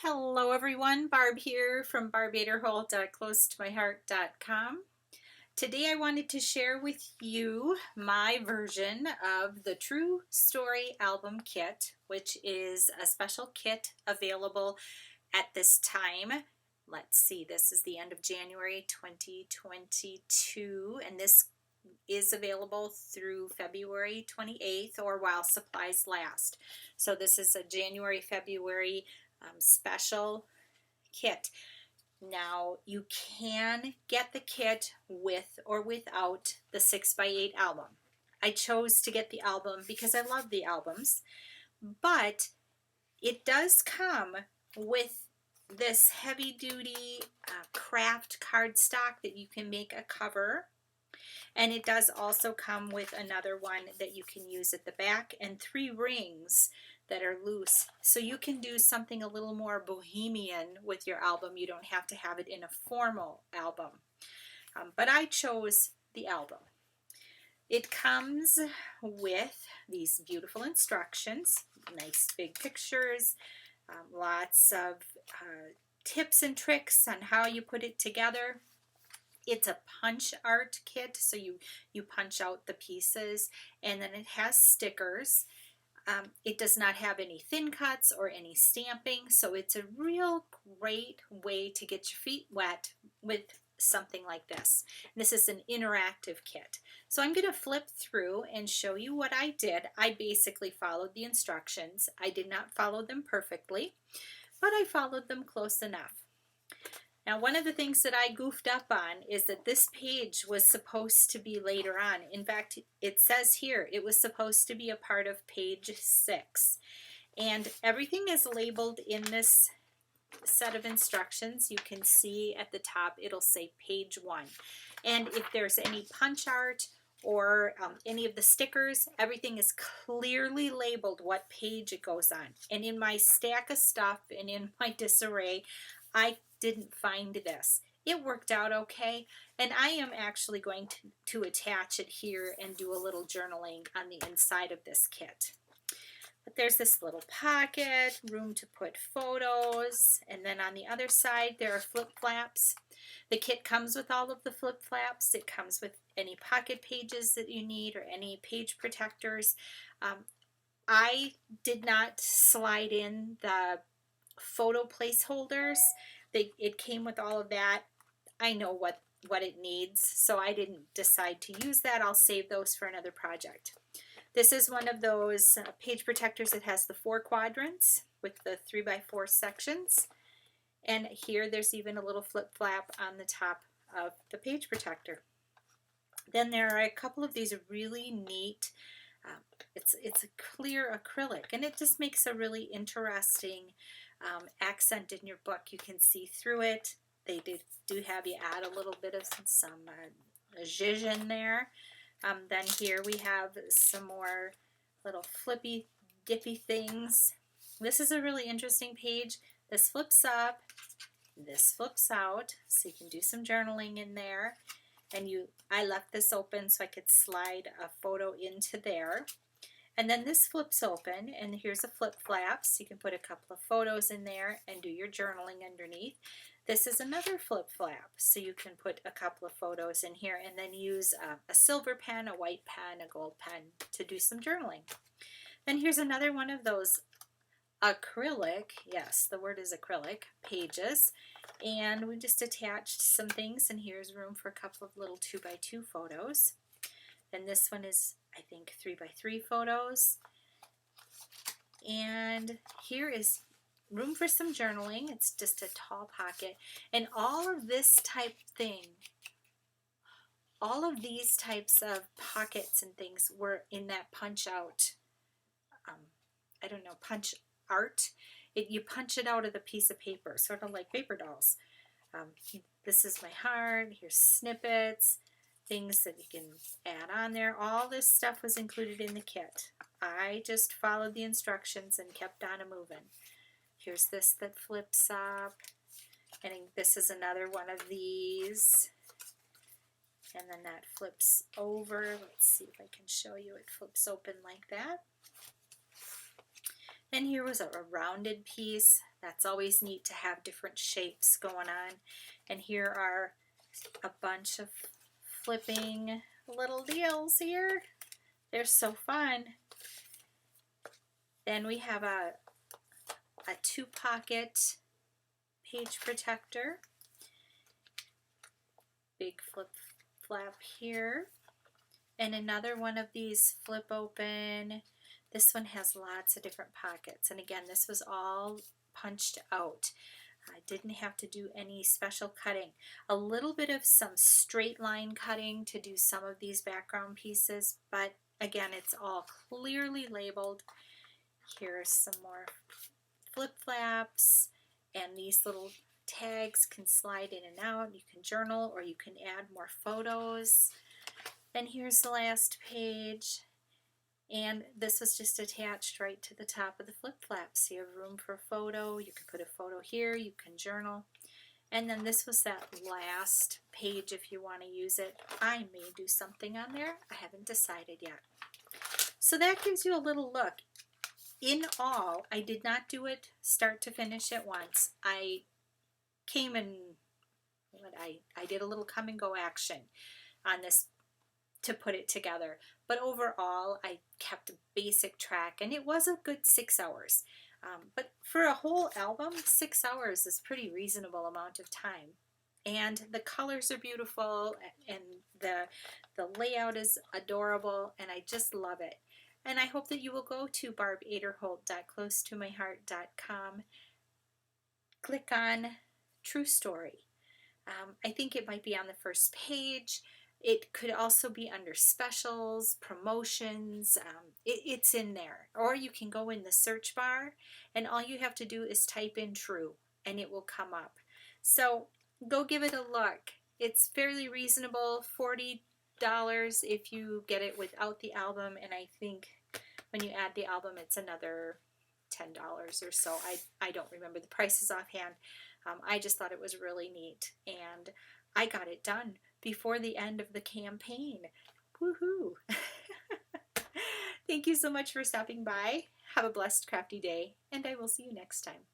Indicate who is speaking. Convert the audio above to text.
Speaker 1: Hello everyone, Barb here from barbaderholt.closetomyheart.com. Today I wanted to share with you my version of the True Story album kit, which is a special kit available at this time. Let's see, this is the end of January 2022, and this is available through February 28th or while supplies last. So this is a January-February special kit. Now you can get the kit with or without the 6x8 album. I chose to get the album because I love the albums, but it does come with this heavy duty craft cardstock that you can make a cover, and it does also come with another one that you can use at the back and 3 rings that are loose, so you can do something a little more bohemian with your album. You don't have to have it in a formal album, but I chose the album. It comes with these beautiful instructions, nice big pictures, lots of tips and tricks on how you put it together. It's a punch art kit, so you punch out the pieces, and then it has stickers. It does not have any thin cuts or any stamping, so it's a real great way to get your feet wet with something like this. This is an interactive kit. So I'm going to flip through and show you what I did. I basically followed the instructions. I did not follow them perfectly, but I followed them close enough. Now, one of the things that I goofed up on is that this page was supposed to be later on. In fact, it says here it was supposed to be a part of page 6. And everything is labeled in this set of instructions. You can see at the top it'll say page 1. And if there's any punch art or any of the stickers, everything is clearly labeled what page it goes on. And in my stack of stuff and in my disarray, I didn't find this. It worked out okay, and I am actually going to attach it here and do a little journaling on the inside of this kit. But there's this little pocket, room to put photos, and then on the other side there are flip flaps. The kit comes with all of the flip flaps. It comes with any pocket pages that you need or any page protectors. I did not slide in the photo placeholders. It came with all of that. I know what it needs, so I didn't decide to use that. I'll save those for another project. This is one of those page protectors that has the 4 quadrants with the 3x4 sections. And here there's even a little flip flap on the top of the page protector. Then there are a couple of these really neat, it's a clear acrylic, and it just makes a really interesting accent in your book. You can see through it. They do have you add a little bit of some zhizh in there. Then here we have some more little flippy dippy things. This is a really interesting page. This flips up, this flips out, so you can do some journaling in there. And I left this open so I could slide a photo into there. And then this flips open, and here's a flip flap, so you can put a couple of photos in there and do your journaling underneath. This is another flip flap, so you can put a couple of photos in here and then use a silver pen, a white pen, a gold pen to do some journaling. Then here's another one of those acrylic, yes, the word is acrylic, pages. And we just attached some things, and here's room for a couple of little 2x2 photos. And this one is, I think, 3x3 photos. And here is room for some journaling. It's just a tall pocket. And all of this type thing, all of these types of pockets and things were in that punch out, I don't know, punch art. You punch it out of the piece of paper, sort of like paper dolls. This is my heart. Here's snippets, things that you can add on there. All this stuff was included in the kit. I just followed the instructions and kept on moving. Here's this that flips up, and this is another one of these, and then that flips over. Let's see if I can show you. It flips open like that. Then here was a rounded piece That's always neat to have different shapes going on. And here are a bunch of flipping little deals here. They're so fun. Then we have a 2-pocket page protector. Big flip flap here. And another one of these flip open. This one has lots of different pockets. And again, this was all punched out. I didn't have to do any special cutting. A little bit of some straight line cutting to do some of these background pieces, but again, it's all clearly labeled. Here's some more flip flaps, and these little tags can slide in and out. You can journal or you can add more photos. Then here's the last page, and this was just attached right to the top of the flip flaps. You have room for a photo. You can put a photo here. You can journal. And then this was that last page if you want to use it. I may do something on there. I haven't decided yet. So that gives you a little look. In all, I did not do it start to finish at once. I came and I did a little come and go action on this to put it together. But overall, I kept a basic track, and it was a good 6 hours. But for a whole album, 6 hours is a pretty reasonable amount of time. And the colors are beautiful, and the layout is adorable, and I just love it. And I hope that you will go to barbaderholt.closetomyheart.com, click on True Story. I think it might be on the first page. It could also be under specials, promotions. It's in there. Or you can go in the search bar, and all you have to do is type in True, and it will come up. So go give it a look. It's fairly reasonable, $40 if you get it without the album, and I think when you add the album, it's another $10 or so. I don't remember the prices offhand. I just thought it was really neat, and I got it done before the end of the campaign. Woohoo! Thank you so much for stopping by. Have a blessed crafty day, and I will see you next time.